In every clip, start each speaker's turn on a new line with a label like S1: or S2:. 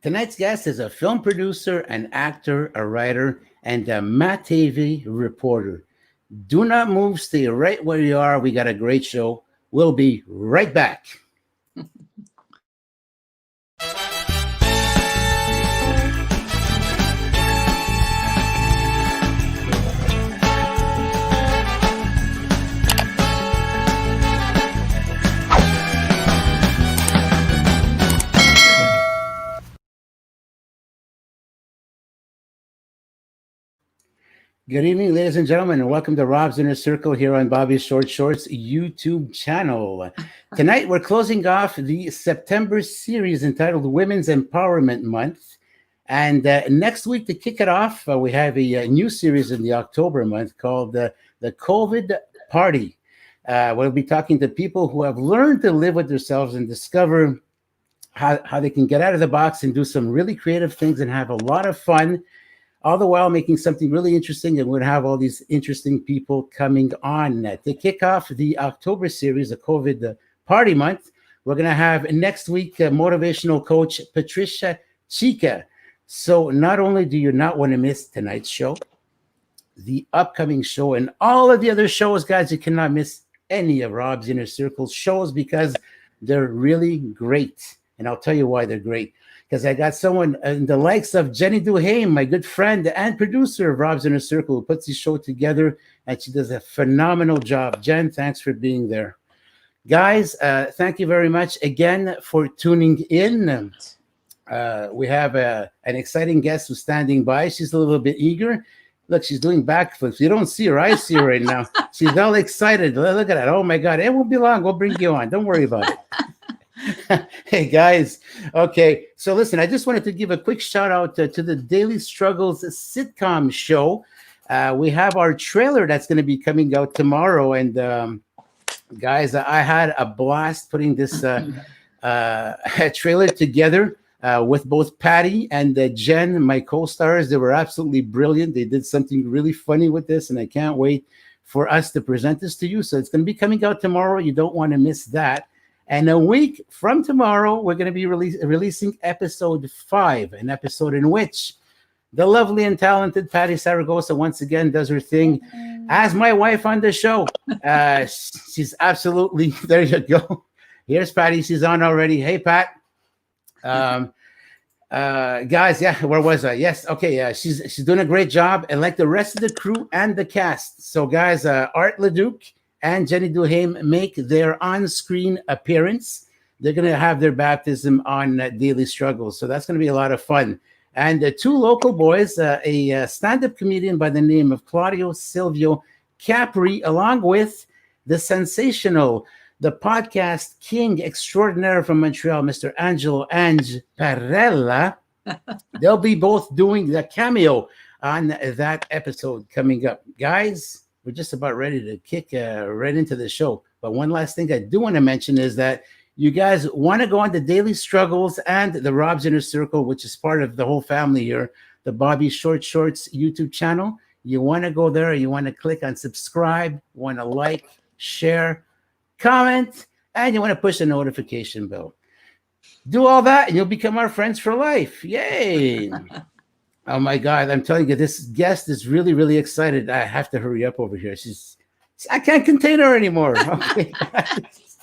S1: Tonight's guest is a film producer, an actor, a writer, and a MAtv reporter. Do not move. Stay right where you are. We got a great show. We'll be right back. Good evening, ladies and gentlemen, and welcome to Rob's Inner Circle here on Bobby's Short Shorts YouTube channel. Tonight, we're closing off the September series entitled Women's Empowerment Month. And next week, to kick it off, we have a new series in the October month called the COVID Party. We'll be talking to people who have learned to live with themselves and discover how they can get out of the box and do some really creative things and have a lot of fun, all the while making something really interesting. And we'll have all these interesting people coming on to kick off the October series, the COVID Party Month. We're going to have next week motivational coach Teresa Picciano. So not only do you not want to miss tonight's show, the upcoming show, and all of the other shows, guys, you cannot miss any of Rob's Inner Circle shows because they're really great. And I'll tell you why they're great. Because I got someone in the likes of Jenny Duhame, my good friend and producer of Rob's Inner Circle, who puts the show together, and she does a phenomenal job. Jen, thanks for being there. Guys, thank you very much again for tuning in. We have an exciting guest who's standing by. She's a little bit eager. Look, she's doing backflips. You don't see her. I see her right now. She's all excited. Look at that. Oh, my God. It won't be long. We'll bring you on. Don't worry about it. Hey guys, okay, so listen, I just wanted to give a quick shout out to the Daily Struggles sitcom show. We have our trailer that's going to be coming out tomorrow, and guys, I had a blast putting this trailer together with both Patty and Jen, my co-stars. They were absolutely brilliant. They did something really funny with this, and I can't wait for us to present this to you. So it's going to be coming out tomorrow. You don't want to miss that. And a week from tomorrow, we're going to be releasing episode 5, an episode in which the lovely and talented Patty Saragosa once again does her thing as my wife on the show. She's absolutely, there you go. Here's Patty. She's on already. Hey, Pat. Guys, yeah, where was I? Yes, okay, she's doing a great job, and like the rest of the crew and the cast. So, guys, Art Leduc and Jenny Duhame make their on-screen appearance. They're going to have their baptism on Daily Struggles, so that's going to be a lot of fun. And two local boys, a stand-up comedian by the name of Claudio Silvio Capri, along with the sensational, the podcast king extraordinaire from Montreal, Mr. Angelo Ange Parella. They'll be both doing the cameo on that episode coming up. Guys, we're just about ready to kick right into the show. But one last thing I do want to mention is that you guys want to go on the Daily Struggles and the Rob's Inner Circle, which is part of the whole family here, the Bobby Short Shorts YouTube channel. You want to go there. You want to click on subscribe. You want to like, share, comment, and you want to push the notification bell. Do all that, and you'll become our friends for life. Yay! Oh my God, I'm telling you, this guest is really, really excited. I have to hurry up over here. I can't contain her anymore. Okay, guys.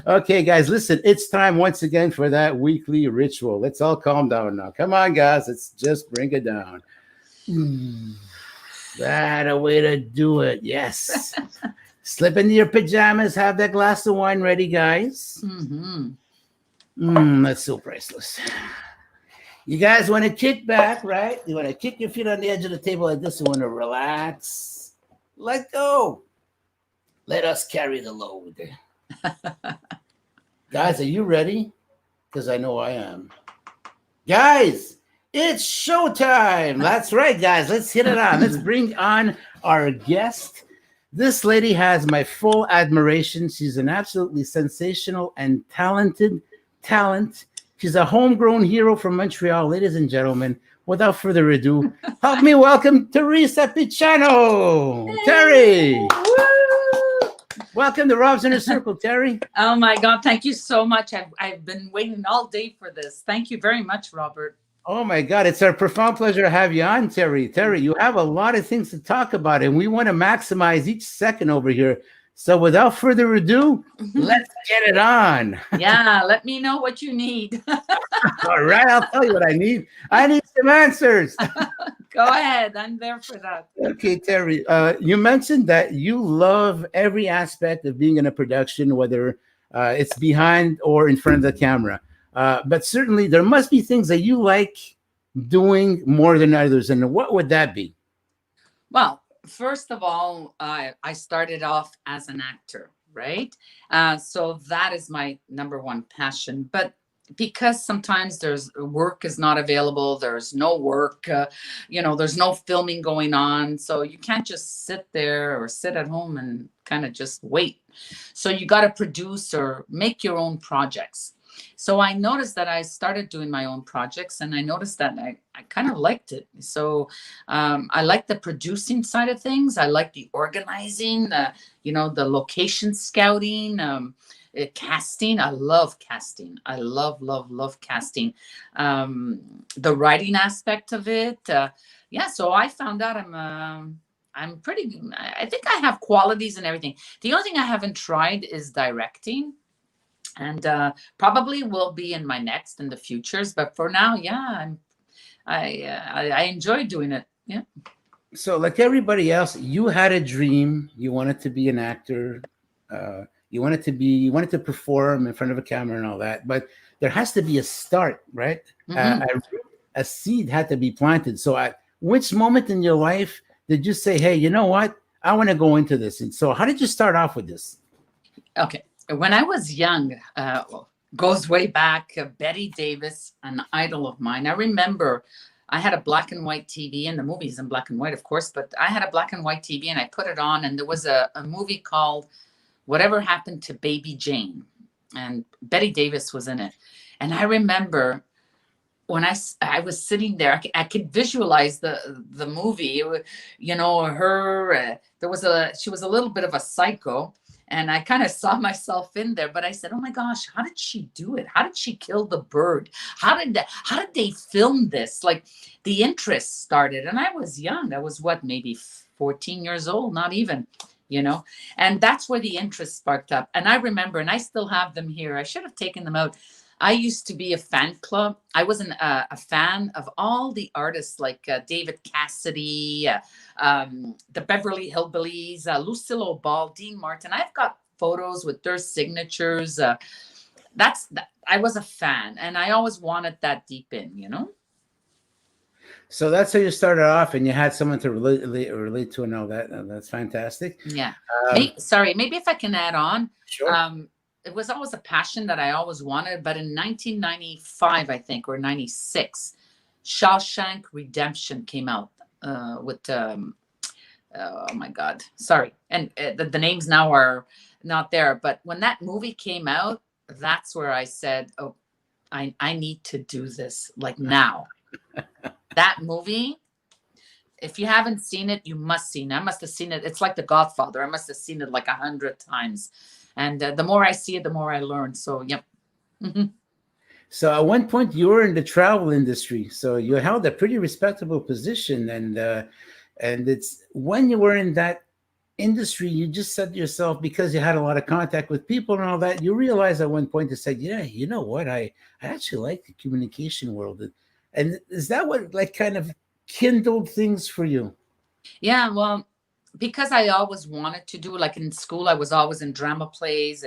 S1: Okay, guys, listen, it's time once again for that weekly ritual. Let's all calm down now. Come on, guys, let's just bring it down. That a way to do it. Yes. Slip into your pajamas, have that glass of wine ready, guys. That's so priceless. You guys want to kick back, right? You want to kick your feet on the edge of the table like this. You want to relax. Let go. Let us carry the load. Guys, are you ready? Because I know I am. Guys, it's showtime. That's right, guys. Let's hit it on. Let's bring on our guest. This lady has my full admiration. She's an absolutely sensational and talented talent. She's a homegrown hero from Montreal. Ladies and gentlemen, without further ado, help me welcome Teresa Picciano. Hey. Terry.
S2: Woo.
S1: Welcome to Rob's Inner Circle, Terry.
S2: Oh my God, thank you so much. I've been waiting all day for this. Thank you very much, Robert.
S1: Oh my God, it's our profound pleasure to have you on, Terry. Terry, you have a lot of things to talk about, and we want to maximize each second over here. So without further ado, let's get it on.
S2: Yeah, let me know what you need.
S1: All right, I'll tell you what I need. I need some answers.
S2: Go ahead. I'm there for that.
S1: Okay, Terry, you mentioned that you love every aspect of being in a production, whether it's behind or in front of the camera. But certainly there must be things that you like doing more than others. And what would that be?
S2: Well, first of all, I started off as an actor, right? So that is my number one passion. But because sometimes there's work is not available, there's no work, there's no filming going on. So you can't just sit there or sit at home and kind of just wait. So you got to produce or make your own projects. So I noticed that I started doing my own projects, and I noticed that I kind of liked it. So I like the producing side of things. I like the organizing, the location scouting, casting. I love casting. I love casting. The writing aspect of it. Yeah. So I found out I'm pretty. I think I have qualities and everything. The only thing I haven't tried is directing. And probably will be in the futures, but for now, yeah, I enjoy doing it. Yeah.
S1: So, like everybody else, you had a dream. You wanted to be an actor. You wanted to perform in front of a camera and all that. But there has to be a start, right?
S2: Mm-hmm.
S1: A seed had to be planted. So, at which moment in your life did you say, "Hey, you know what? I want to go into this"? And so, how did you start off with this?
S2: Okay. When I was young, goes way back, Betty Davis, an idol of mine. I remember I had a black and white TV, and the movie's in black and white, of course, but I had a black and white TV, and I put it on, and there was a movie called Whatever Happened to Baby Jane, and Betty Davis was in it. And I remember when I was sitting there, I could visualize the movie. She was a little bit of a psycho. And I kind of saw myself in there, but I said, "Oh my gosh, how did she do it? How did she kill the bird? How did they film this?" Like the interest started, and I was young. I was maybe 14 years old, not even, and that's where the interest sparked up. And I remember, and I still have them here. I should have taken them out. I used to be a fan club. I was a fan of all the artists like David Cassidy, the Beverly Hillbillies, Lucille Ball, Dean Martin. I've got photos with their signatures. I was a fan, and I always wanted that deep in.
S1: So that's how you started off, and you had someone to relate to and all that. That's fantastic.
S2: Yeah. Maybe if I can add on.
S1: Sure.
S2: It was always a passion that I always wanted. But in 1995, I think, or 96, Shawshank Redemption came out with, oh my God, sorry. And the names now are not there. But when that movie came out, that's where I said, oh, I need to do this like now. That movie, if you haven't seen it, you must see it. I must have seen it. It's like The Godfather. I must have seen it like 100 times. And the more I see it, the more I learn. So, yep. Mm-hmm.
S1: So at one point you were in the travel industry. So you held a pretty respectable position. And it's when you were in that industry, you just said to yourself, because you had a lot of contact with people and all that, you realized at one point to say, yeah, you know what? I actually like the communication world. And is that what kind of kindled things for you?
S2: Yeah, well, because I always wanted to do, like in school, I was always in drama plays.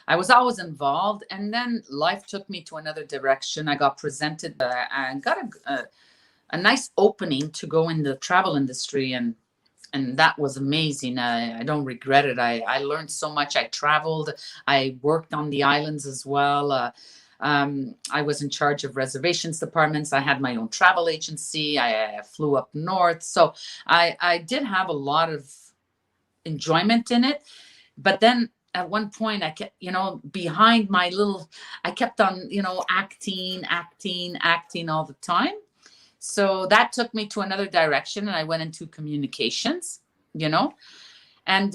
S2: I was always involved. And then life took me to another direction. I got presented and got a nice opening to go in the travel industry. And that was amazing. I don't regret it. I learned so much. I traveled. I worked on the islands as well. I was in charge of reservations departments. I had my own travel agency. I flew up north. So I did have a lot of enjoyment in it. But then at one point I kept, behind my I kept on, acting all the time. So that took me to another direction, and I went into communications, and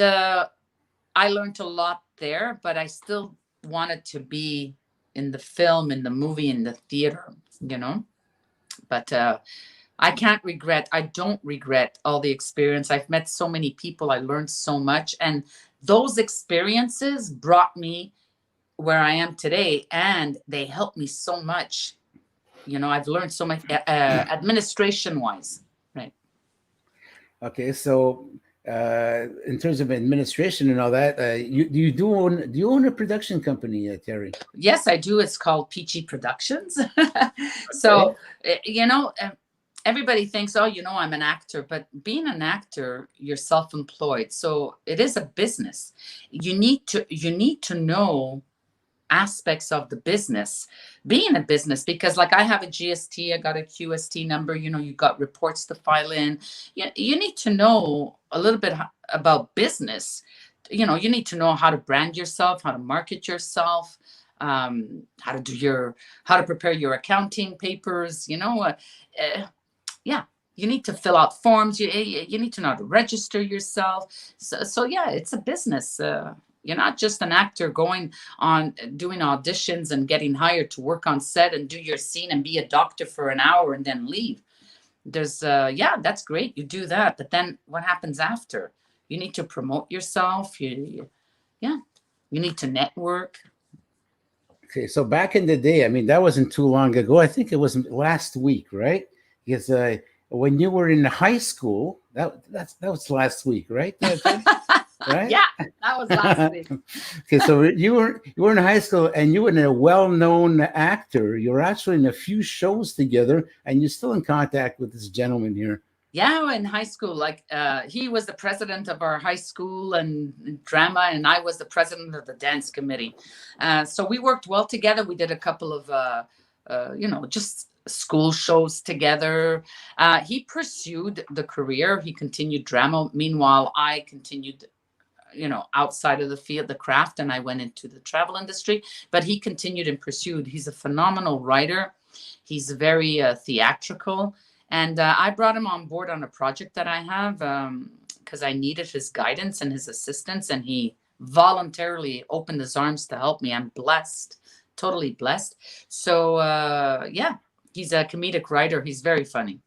S2: I learned a lot there, but I still wanted to be in the film, in the movie, in the theater, you know. But I don't regret all the experience. I've met so many people. I learned so much. And those experiences brought me where I am today. And they helped me so much. You know, I've learned so much administration wise. Right.
S1: Okay, so in terms of administration and all that, do you own a production company, Terry?
S2: Yes, I do. It's called Peachy Productions.
S1: Okay.
S2: So, you know, everybody thinks, oh, you know, I'm an actor, but being an actor, you're self-employed. So it is a business. You need to know aspects of the business, being a business, because like I have a GST, I got a QST number, you know, you got reports to file in. You need to know a little bit about business. You know, you need to know how to brand yourself, how to market yourself, how to prepare your accounting papers, you know, yeah, you need to fill out forms. You need to know how to register yourself. So yeah, it's a business. You're not just an actor going on doing auditions and getting hired to work on set and do your scene and be a doctor for an hour and then leave. There's yeah, that's great. You do that, but then what happens after? You need to promote yourself. Yeah, you need to network.
S1: Okay, so back in the day, I mean, that wasn't too long ago. I think it was last week, right? Because when you were in high school, that was last week, right? Right?
S2: Yeah, that was last week.
S1: Okay, so you were in high school and you were a well-known actor. You're actually in a few shows together, and you're still in contact with this gentleman here.
S2: Yeah, in high school, like he was the president of our high school and drama, and I was the president of the dance committee. So we worked well together. We did a couple of, you know, just school shows together. He pursued the career. He continued drama. Meanwhile, I continued, you know, outside of the field, the craft, and I went into the travel industry. But he continued and pursued. He's a phenomenal writer. He's very theatrical. And I brought him on board on a project that I have because I needed his guidance and his assistance. And he voluntarily opened his arms to help me. I'm blessed, totally blessed. So, yeah, he's a comedic writer. He's very funny.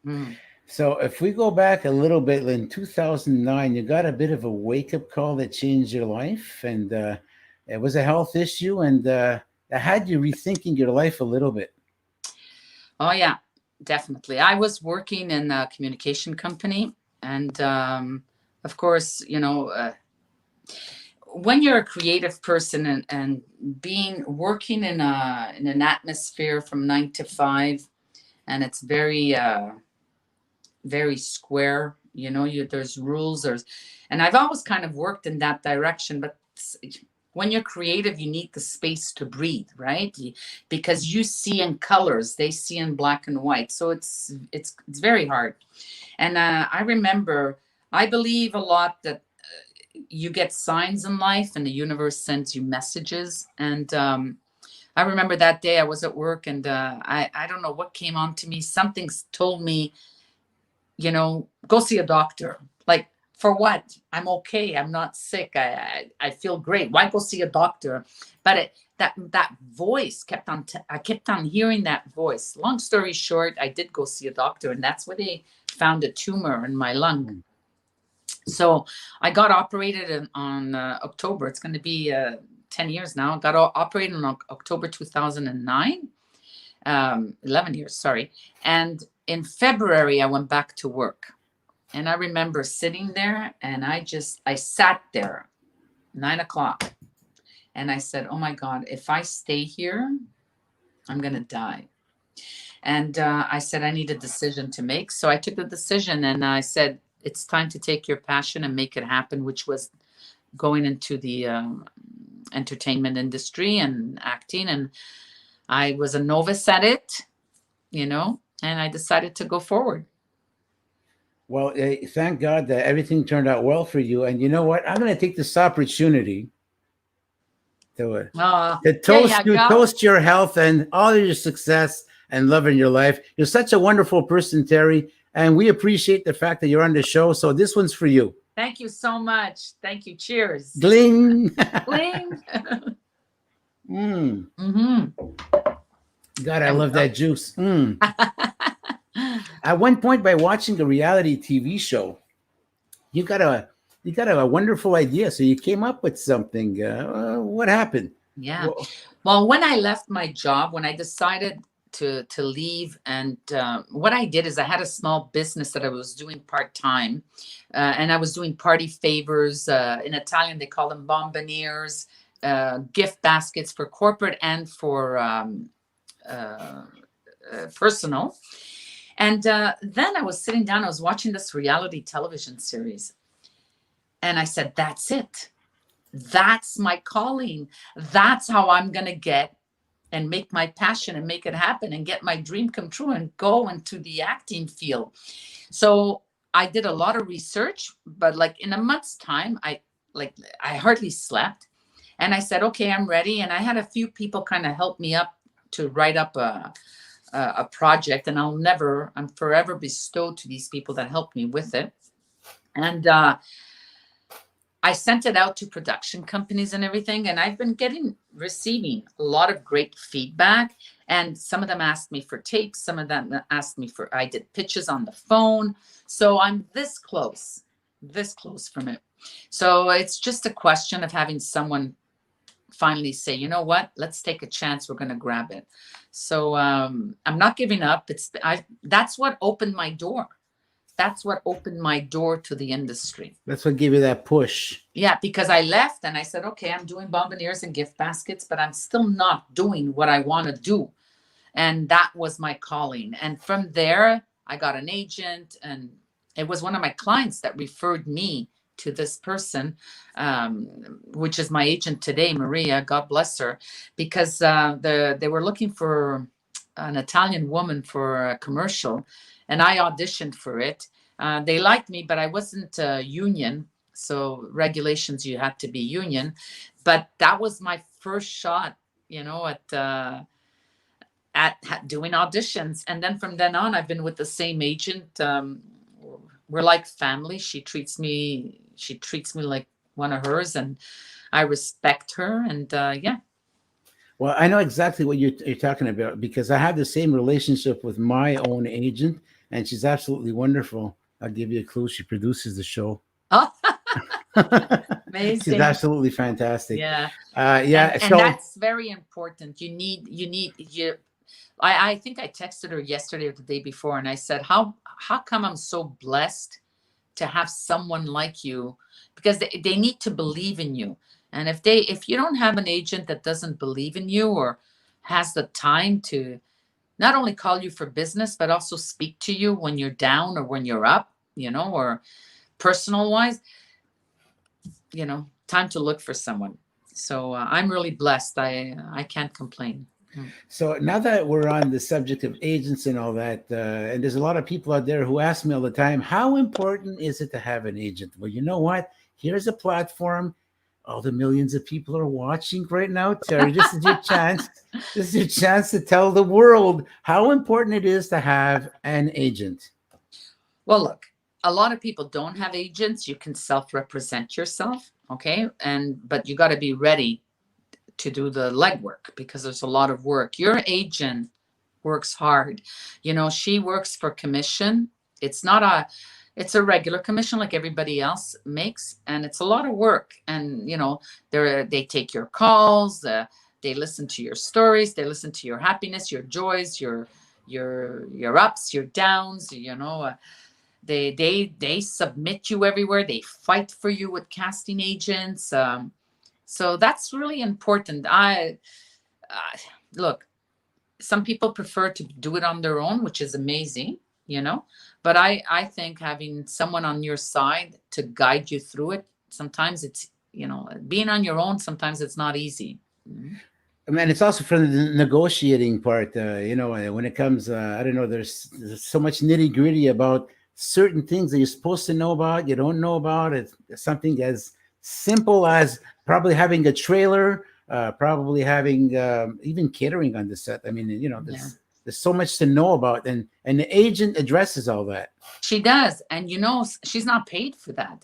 S2: Mm.
S1: So if we go back a little bit, in 2009, you got a bit of a wake-up call that changed your life. And it was a health issue. And it had you rethinking your life a little bit.
S2: Oh, yeah. Definitely. I was working in a communication company. And of course, you know, when you're a creative person and working in an atmosphere from 9 to 5, and it's very, very square, you know, there's rules, and I've always kind of worked in that direction. But when you're creative, you need the space to breathe, right? Because you see in colors, they see in black and white. So it's very hard. And I remember, I believe a lot that you get signs in life and the universe sends you messages. And I remember that day I was at work and I don't know what came on to me. Something told me, you know, go see a doctor. Like, for what? I'm okay. I'm not sick. I feel great. Why go see a doctor? But that voice kept on. I kept on hearing that voice. Long story short, I did go see a doctor, and that's where they found a tumor in my lung. So I got operated on October. It's going to be 10 years now. I got operated on October 2009. 11 years, sorry. And in February, I went back to work. And I remember sitting there and I sat there 9 o'clock and I said, oh my God, if I stay here, I'm going to die. And I said, I need a decision to make. So I took the decision and I said, it's time to take your passion and make it happen, which was going into the entertainment industry and acting. And I was a novice at it, you know, and I decided to go forward.
S1: Well, thank God that everything turned out well for you. And you know what? I'm going to take this opportunity to toast your health and all your success and love in your life. You're such a wonderful person, Terry, and we appreciate the fact that you're on the show. So this one's for you.
S2: Thank you so much. Thank you. Cheers.
S1: Gling.
S2: Bling.
S1: Mm.
S2: Mm-hmm.
S1: God, I
S2: There we
S1: love
S2: go.
S1: that juice. Mm. At one point, by watching a reality TV show, you got a wonderful idea. So you came up with something. What happened?
S2: Yeah.
S1: Well,
S2: Well, when I left my job, when I decided to leave, and what I did is I had a small business that I was doing part time, and I was doing party favors. In Italian, they call them bomboniers, gift baskets for corporate and for uh, personal. And then I was sitting down, I was watching this reality television series, and I said, "That's it. That's my calling. That's how I'm going to get and make my passion and make it happen and get my dream come true and go into the acting field." So I did a lot of research, but like in a month's time, I hardly slept. And I said, okay, I'm ready. And I had a few people kind of help me up to write up a project. And I'm forever bestowed to these people that helped me with it. And I sent it out to production companies and everything, and I've been receiving a lot of great feedback. And some of them asked me for tapes, some of them asked me for, I did pitches on the phone. So I'm this close from it. So it's just a question of having someone finally say, you know what, let's take a chance. We're going to grab it. So I'm not giving up. That's what opened my door. That's what opened my door to the industry.
S1: that's what gave you that push.
S2: Yeah, because I left and I said, okay, I'm doing bomboniers and gift baskets, but I'm still not doing what I want to do. And that was my calling. And from there, I got an agent, and it was one of my clients that referred me to this person, which is my agent today, Maria, God bless her, because they were looking for an Italian woman for a commercial, and I auditioned for it. They liked me, but I wasn't union. So regulations, you had to be union. But that was my first shot, at doing auditions. And then from then on, I've been with the same agent. We're like family. She treats me like one of hers, and I respect her. And yeah.
S1: Well, I know exactly what you're talking about because I have the same relationship with my own agent, and she's absolutely wonderful. I'll give you a clue. She produces the show.
S2: Oh,
S1: She's
S2: amazing.
S1: absolutely fantastic.
S2: Yeah.
S1: Yeah.
S2: And
S1: So
S2: that's very important. I think I texted her yesterday or the day before, and I said, how come I'm so blessed to have someone like you? Because they need to believe in you. And if you don't have an agent that doesn't believe in you or has the time to not only call you for business, but also speak to you when you're down or when you're up, or personal wise, time to look for someone. So I'm really blessed. I can't complain.
S1: So now that we're on the subject of agents and all that, and there's a lot of people out there who ask me all the time, how important is it to have an agent? Well, you know what? Here's a platform. All the millions of people are watching right now, Terry. This is your chance. This is your chance to tell the world how important it is to have an agent.
S2: Well, look, a lot of people don't have agents. You can self-represent yourself, okay? But you got to be ready to do the legwork because there's a lot of work. Your agent works hard. She works for commission. It's a regular commission like everybody else makes, and it's a lot of work. And they take your calls, they listen to your stories, they listen to your happiness, your joys, your ups, your downs. They submit you everywhere. They fight for you with casting agents. So that's really important. Look, some people prefer to do it on their own, which is amazing, but I think having someone on your side to guide you through it, sometimes it's, being on your own, sometimes it's not easy.
S1: And it's also for the negotiating part, when it comes, I don't know, there's so much nitty gritty about certain things that you're supposed to know about, you don't know about. It's something as simple as probably having a trailer, probably having even catering on the set. I mean,
S2: Yeah.
S1: there's so much to know about, and the agent addresses all that.
S2: She does, and she's not paid for that.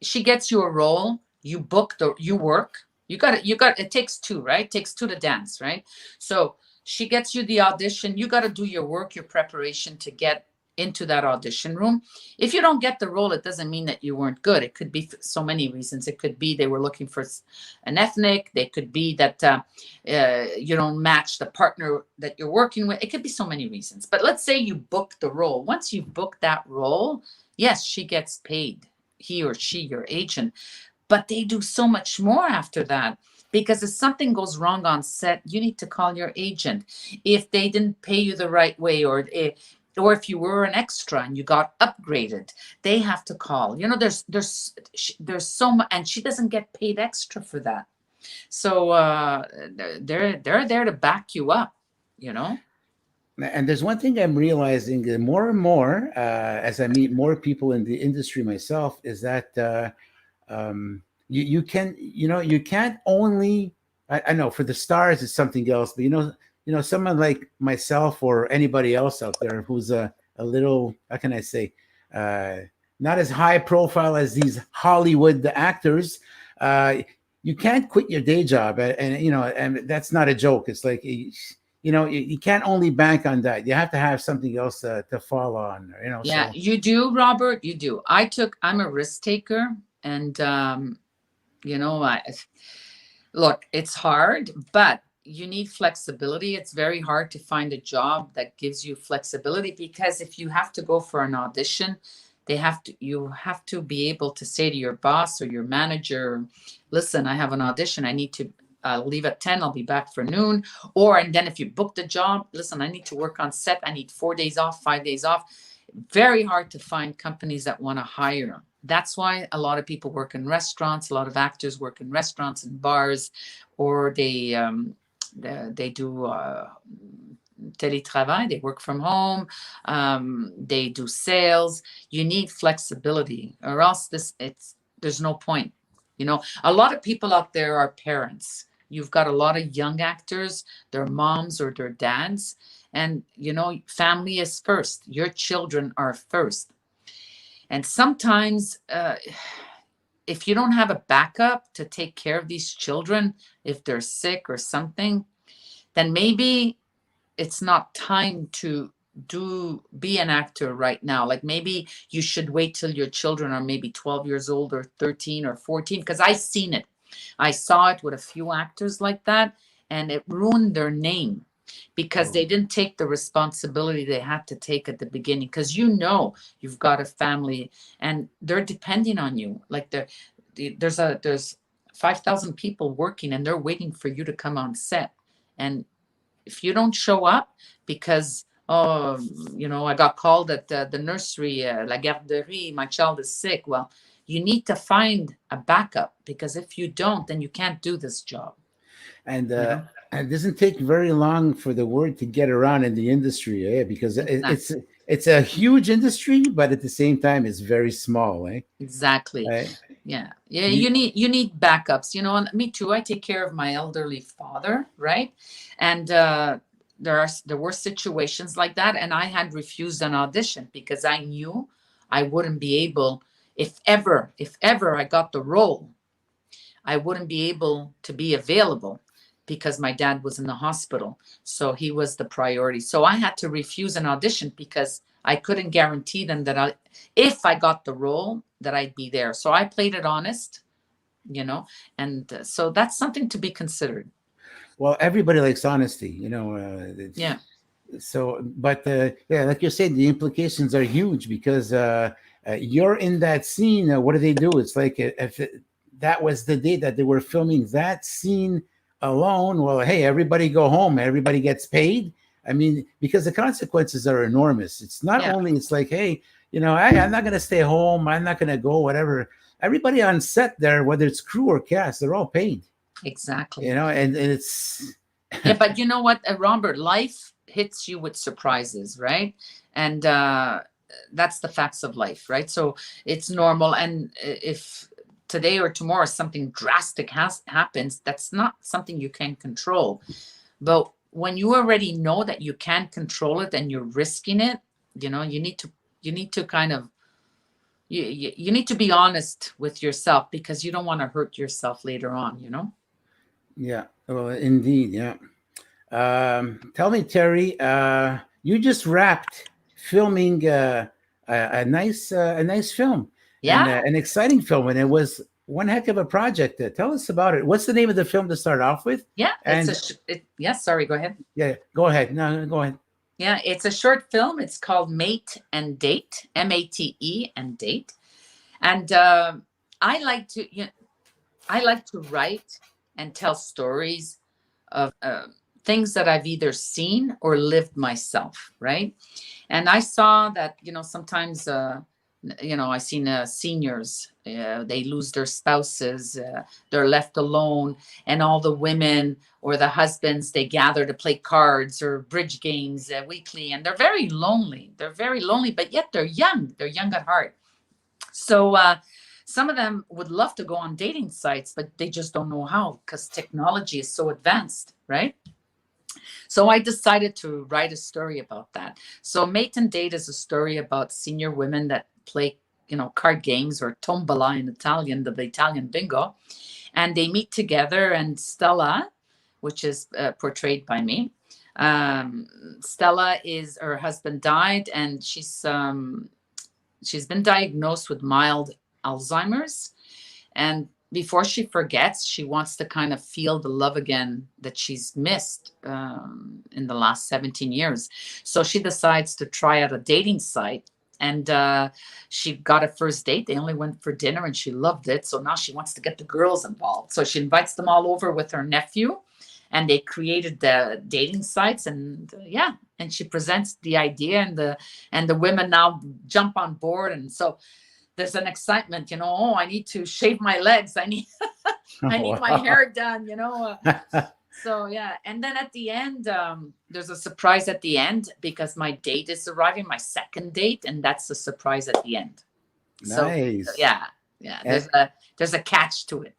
S2: She gets you a role, you book you work. It takes two, right? It takes two to dance, right? So she gets you the audition. You got to do your work, your preparation to get into that audition room. If you don't get the role, it doesn't mean that you weren't good. It could be for so many reasons. It could be they were looking for an ethnic. They could be that you don't match the partner that you're working with. It could be so many reasons. But let's say you book the role. Once you book that role, yes, she gets paid, he or she, your agent. But they do so much more after that. Because if something goes wrong on set, you need to call your agent. If they didn't pay you the right way, or if you were an extra and you got upgraded, they have to call. There's so much, and she doesn't get paid extra for that. So they're there to back you up.
S1: And there's one thing I'm realizing that more and more as I meet more people in the industry myself, is that you can't only, I know for the stars it's something else, but someone like myself or anybody else out there who's a little, how can I say, not as high profile as these Hollywood actors, you can't quit your day job, and that's not a joke. It's like, you can't only bank on that. You have to have something else to fall on.
S2: Yeah,
S1: so.
S2: you do, Robert. You do. I'm a risk taker, and look, it's hard, but you need flexibility. It's very hard to find a job that gives you flexibility, because if you have to go for an audition, you have to be able to say to your boss or your manager, listen, I have an audition. I need to leave at 10. I'll be back for noon. And then if you book the job, listen, I need to work on set. I need 4 days off, 5 days off. Very hard to find companies that want to hire. That's why a lot of people work in restaurants. A lot of actors work in restaurants and bars, or they do télétravail. They work from home. They do sales. You need flexibility, or else there's no point. A lot of people out there are parents. You've got a lot of young actors, their moms or their dads, and family is first. Your children are first. And sometimes if you don't have a backup to take care of these children, if they're sick or something, then maybe it's not time to be an actor right now. Like, maybe you should wait till your children are maybe 12 years old or 13 or 14, because I've seen it. I saw it with a few actors like that, and it ruined their name, because they didn't take the responsibility they had to take at the beginning, because you've got a family and they're depending on you. Like, there's 5,000 people working, and they're waiting for you to come on set. And if you don't show up because, I got called at the nursery, la garderie, my child is sick. Well, you need to find a backup, because if you don't, then you can't do this job.
S1: And it doesn't take very long for the word to get around in the industry, because it's a huge industry, but at the same time, it's very small, eh?
S2: Exactly. Yeah. You need backups. And me too. I take care of my elderly father, right? And there were situations like that, and I had refused an audition because I knew I wouldn't be able. If ever I got the role, I wouldn't be able to be available, because my dad was in the hospital. So he was the priority. So I had to refuse an audition, because I couldn't guarantee them that if I got the role, that I'd be there. So I played it honest, and so that's something to be considered.
S1: Well, everybody likes honesty,
S2: Yeah.
S1: So, but like you're saying, the implications are huge, because you're in that scene. What do they do? It's like, if that was the day that they were filming that scene alone, well, hey, everybody go home. Everybody gets paid. I mean, because the consequences are enormous. It's not only, it's like, hey, I'm not going to stay home. I'm not going to go, whatever. Everybody on set there, whether it's crew or cast, they're all paid.
S2: Exactly.
S1: And it's...
S2: Yeah, but you know what, Robert, life hits you with surprises, right? And that's the facts of life, right? So it's normal. And if today or tomorrow something drastic happens, that's not something you can control. But when you already know that you can't control it and you're risking it, you know, you need to kind of, you need to be honest with yourself, because you don't want to hurt yourself later on, you know?
S1: Yeah. Well, indeed. Yeah. Tell me, Terry, you just wrapped filming a nice film, and
S2: Yeah.
S1: an exciting film, and it was one heck of a project. Tell us about it. What's the name of the film to start off with?
S2: Yeah.
S1: And
S2: Yeah. Sorry. Go ahead.
S1: yeah, go ahead. No, go ahead.
S2: Yeah. It's a short film. It's called Mate and Date, MATE and Date. And I like to, I like to write and tell stories of things that I've either seen or lived myself, right? And I saw that, sometimes, I seen seniors, they lose their spouses, they're left alone, and all the women or the husbands, they gather to play cards or bridge games weekly, and they're very lonely. They're very lonely, but yet they're young. They're young at heart. So some of them would love to go on dating sites, but they just don't know how, because technology is so advanced, right? So I decided to write a story about that. So Mate and Date is a story about senior women that play, card games, or tombola in Italian, the Italian bingo. And they meet together, and Stella, which is portrayed by me, Stella, is, her husband died, and she's been diagnosed with mild Alzheimer's. And before she forgets, she wants to kind of feel the love again that she's missed in the last 17 years. So she decides to try out a dating site. And she got a first date. They only went for dinner, and she loved it. So now she wants to get the girls involved. So she invites them all over with her nephew, and they created the dating sites. And and she presents the idea, and the women now jump on board. And so there's an excitement, oh, I need to shave my legs. I need my hair done, So yeah. And then at the end, there's a surprise at the end, because my date is arriving, my second date, and that's the surprise at the end.
S1: Nice.
S2: So yeah. There's a catch to it,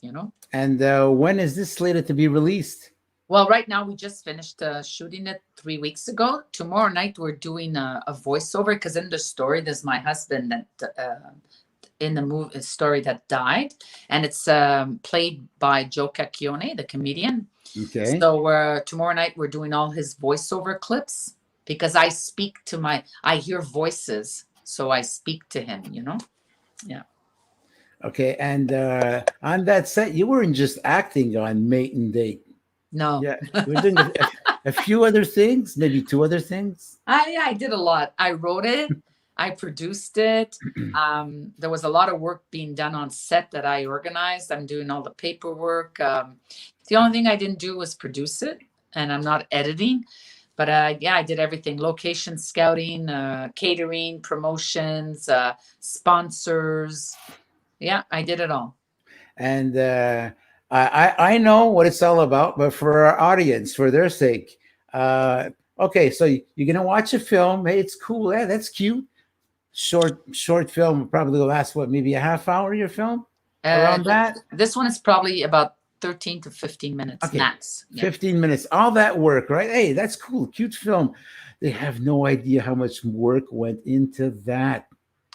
S1: And when is this slated to be released?
S2: Well, right now we just finished shooting it 3 weeks ago. Tomorrow night we're doing a voiceover, because in the story there's my husband that in the movie story that died, and it's played by Joe Cacchione, the comedian.
S1: Okay.
S2: So tomorrow night we're doing all his voiceover clips, because I hear voices, so I speak to him. Yeah.
S1: Okay, and on that set, you weren't just acting on Mate and Date.
S2: No.
S1: Yeah, you were doing a few other things, maybe 2 other things.
S2: I did a lot. I wrote it. I produced it. There was a lot of work being done on set that I organized. I'm doing all the paperwork. The only thing I didn't do was produce it, and I'm not editing. But I did everything: location scouting, catering, promotions, sponsors. Yeah, I did it all.
S1: And I know what it's all about, but for our audience, for their sake, okay, so you're gonna watch a film. Hey, it's cool. Yeah, that's cute. Short film, probably will last maybe a half hour. Your film around that.
S2: This one is probably about 13 to 15 minutes max.
S1: Yeah. 15 minutes. All that work, right? Hey, that's cool. Cute film. They have no idea how much work went into that.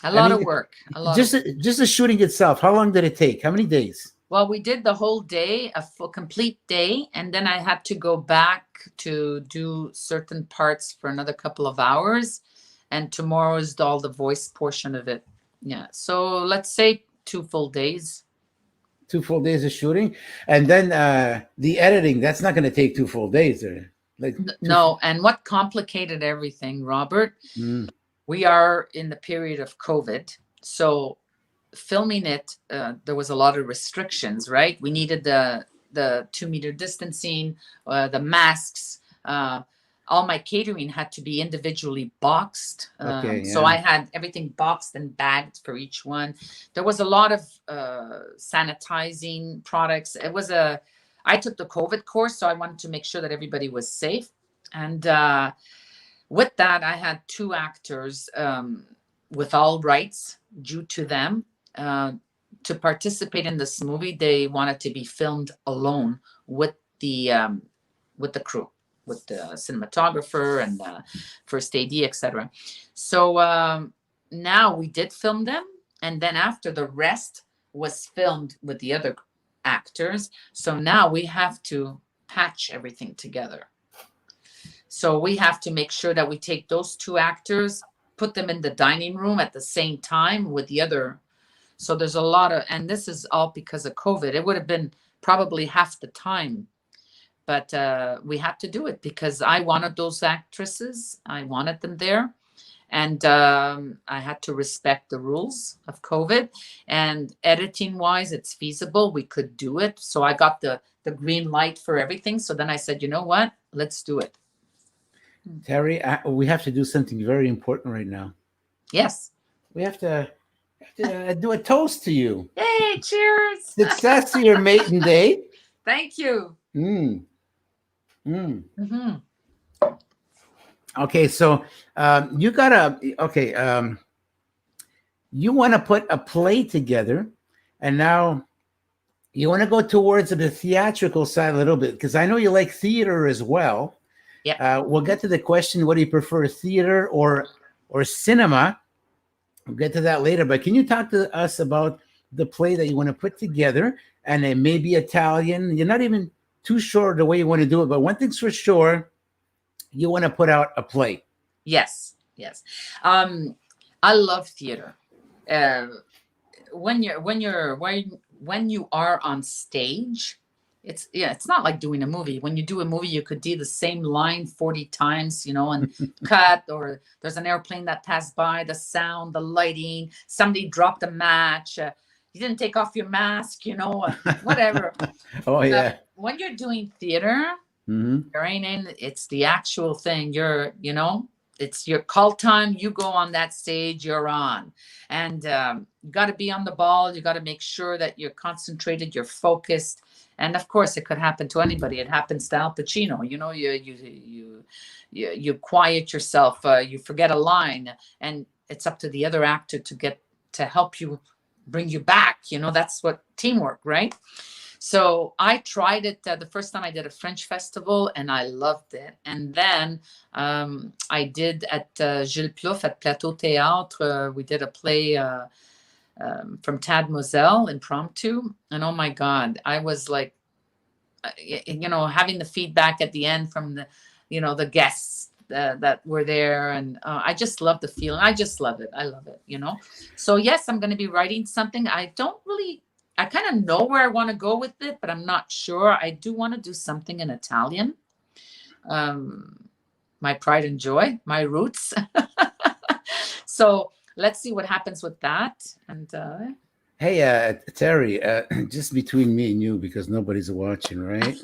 S2: A lot of work.
S1: Just the shooting itself. How long did it take? How many days?
S2: Well, we did the whole day, a full complete day, and then I had to go back to do certain parts for another couple of hours. And tomorrow is all the voice portion of it. Yeah. So let's say 2 full days.
S1: 2 full days of shooting. And then the editing, that's not going to take 2 full days.
S2: No. And what complicated everything, Robert, we are in the period of COVID. So filming it, there was a lot of restrictions, right? We needed the 2-meter distancing, the masks, all my catering had to be individually boxed. So I had everything boxed and bagged for each one. There was a lot of sanitizing products. I took the COVID course, so I wanted to make sure that everybody was safe. And with that, I had 2 actors with all rights due to them. To participate in this movie, they wanted to be filmed alone with the crew, with the cinematographer and the first AD, etc. So now we did film them, and then after, the rest was filmed with the other actors. So now we have to patch everything together. So we have to make sure that we take those two actors, put them in the dining room at the same time with the other. So there's a lot of, and this is all because of COVID. It would have been probably half the time, but we had to do it because I wanted those actresses. I wanted them there. And I had to respect the rules of COVID. And editing wise, it's feasible. We could do it. So I got the green light for everything. So then I said, you know what? Let's do it.
S1: Terry, we have to do something very important right now.
S2: Yes.
S1: We have to do a toast to you.
S2: Hey, cheers.
S1: Success to your maiden day.
S2: Thank you. Mm-hmm.
S1: Okay, so you gotta, you want to put a play together, and now you want to go towards the theatrical side a little bit, because I know you like theater as well.
S2: Yeah.
S1: We'll get to the question, what do you prefer, theater or cinema? We'll get to that later, but can you talk to us about the play that you want to put together? And it may be Italian. You're not even too sure the way you want to do it, but one thing's for sure, you want to put out a play.
S2: Yes. I love theater. When you are on stage, it's not like doing a movie. When you do a movie, you could do the same line 40 times, and cut, or there's an airplane that passed by, the sound, the lighting, somebody dropped a match, you didn't take off your mask, whatever.
S1: Oh, yeah.
S2: When you're doing theater, there ain't in, it's the actual thing. It's your call time. You go on that stage, you're on. And you got to be on the ball. You got to make sure that you're concentrated, you're focused. And of course, it could happen to anybody. It happens to Al Pacino. You quiet yourself. You forget a line, and it's up to the other actor to help you, bring you back. That's what teamwork, right? So I tried it the first time I did a Fringe Festival, and I loved it. And then I did at Gilles Plouffe at Plateau Théâtre. We did a play from Tad Mosel, Impromptu. And oh my God, I was like, having the feedback at the end from the guests that were there. And I just love the feeling. I just love it. I love it, So yes, I'm going to be writing something. I kind of know where I want to go with it, but I'm not sure. I do want to do something in Italian. My pride and joy, my roots. So let's see what happens with that. And
S1: hey, Terry, just between me and you, because nobody's watching, right?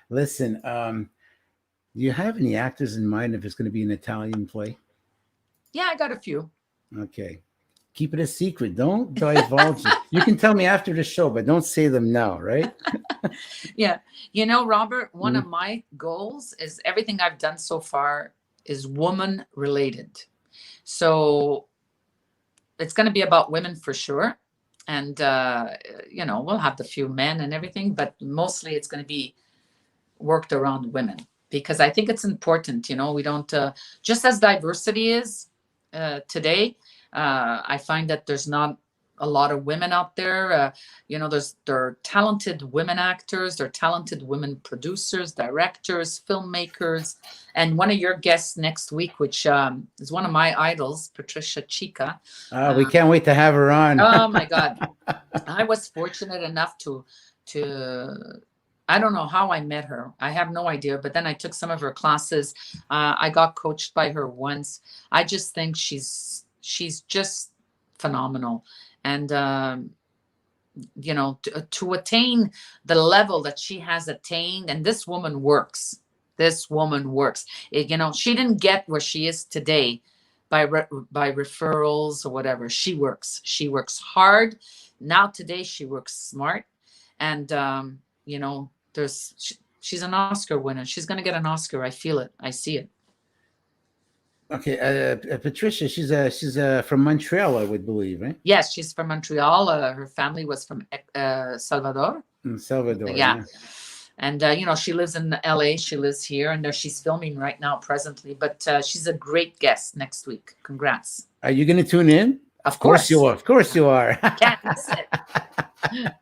S1: Listen, do you have any actors in mind if it's going to be an Italian play?
S2: Yeah, I got a few.
S1: Okay. Keep it a secret. Don't divulge it. You can tell me after the show, but don't say them now, right?
S2: Yeah. Robert, one of my goals is everything I've done so far is woman related. So it's going to be about women for sure. And, we'll have the few men and everything, but mostly it's going to be worked around women, because I think it's important. We don't, just as diversity is today, I find that there's not a lot of women out there. There are talented women actors, there are talented women producers, directors, filmmakers. And one of your guests next week, which is one of my idols, Patricia Chica.
S1: We can't wait to have her on.
S2: Oh my God. I was fortunate enough to I don't know how I met her. I have no idea. But then I took some of her classes. I got coached by her once. I just think she's just phenomenal. And, to attain the level that she has attained, and this woman works. She didn't get where she is today by referrals or whatever. She works hard. Now today she works smart. And, she's an Oscar winner. She's going to get an Oscar. I feel it. I see it.
S1: Okay, Patricia, she's from Montreal, I would believe, right?
S2: Yes, she's from Montreal. Her family was from Salvador.
S1: Salvador,
S2: Yeah. And she lives in LA. She lives here, and she's filming right now presently. But she's a great guest next week. Congrats!
S1: Are you going to tune in?
S2: Of
S1: course you
S2: course.
S1: are. Of course you are.
S2: Can't miss it.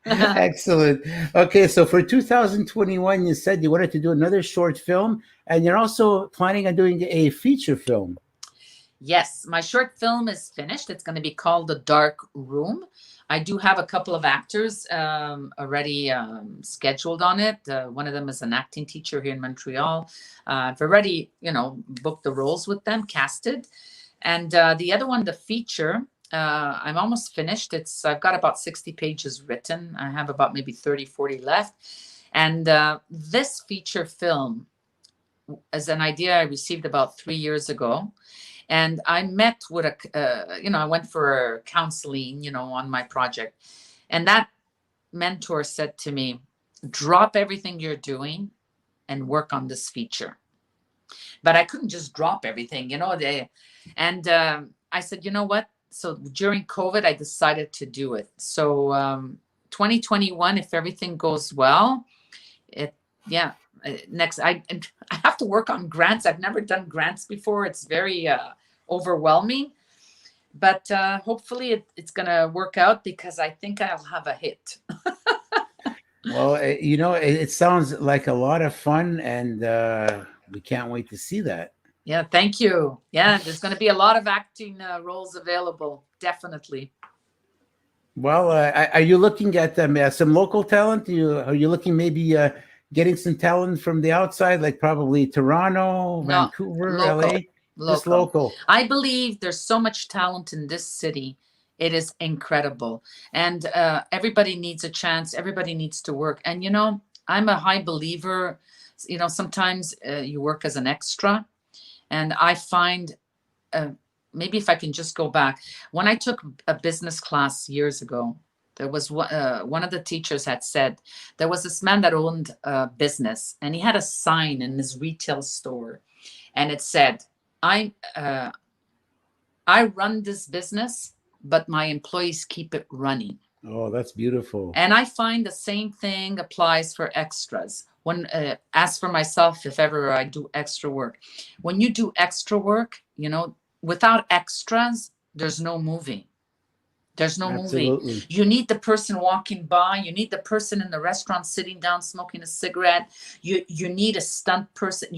S1: Excellent. Okay, so for 2021, you said you wanted to do another short film, and you're also planning on doing a feature film.
S2: Yes, my short film is finished. It's going to be called The Dark Room. I do have a couple of actors already scheduled on it. One of them is an acting teacher here in Montreal. I've already, booked the roles with them, casted. And the other one, the feature, I'm almost finished. I've got about 60 pages written. I have about maybe 30, 40 left. And this feature film is an idea I received about 3 years ago. And I met with I went for counseling, on my project. And that mentor said to me, drop everything you're doing and work on this feature. But I couldn't just drop everything, and I said, you know what? So during COVID, I decided to do it. So 2021, if everything goes well, next, I have to work on grants. I've never done grants before. It's very overwhelming, but hopefully it's going to work out because I think I'll have a hit.
S1: Well, it sounds like a lot of fun, and we can't wait to see that.
S2: Yeah, thank you. Yeah, there's going to be a lot of acting roles available, definitely.
S1: Well, are you looking at some local talent? Are you looking maybe getting some talent from the outside, like probably Toronto, Vancouver,
S2: local,
S1: LA? Just local.
S2: I believe there's so much talent in this city. It is incredible. And everybody needs a chance. Everybody needs to work. And, I'm a high believer. Sometimes you work as an extra. And I find, maybe if I can just go back, when I took a business class years ago, there was one of the teachers had said, there was this man that owned a business, and he had a sign in his retail store. And it said, I run this business, but my employees keep it running.
S1: Oh, that's beautiful.
S2: And I find the same thing applies for extras. When as for myself, if ever I do extra work, when you do extra work, without extras, there's no movie. There's no
S1: Absolutely.
S2: movie. You need the person walking by. You need the person in the restaurant sitting down smoking a cigarette. You need a stunt person.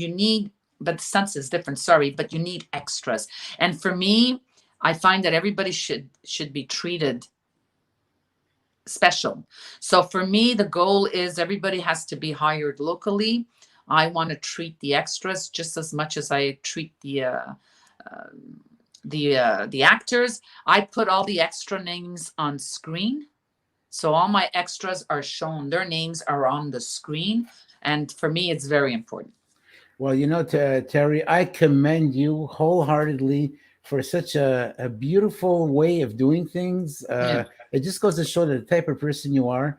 S2: But stunts is different. Sorry, but you need extras. And for me, I find that everybody should be treated special. So for me, the goal is everybody has to be hired locally. I want to treat the extras just as much as I treat the actors. I put all the extra names on screen. So all my extras are shown. Their names are on the screen. And for me, it's very important.
S1: Well, Terry, I commend you wholeheartedly for such a beautiful way of doing things. It just goes to show the type of person you are.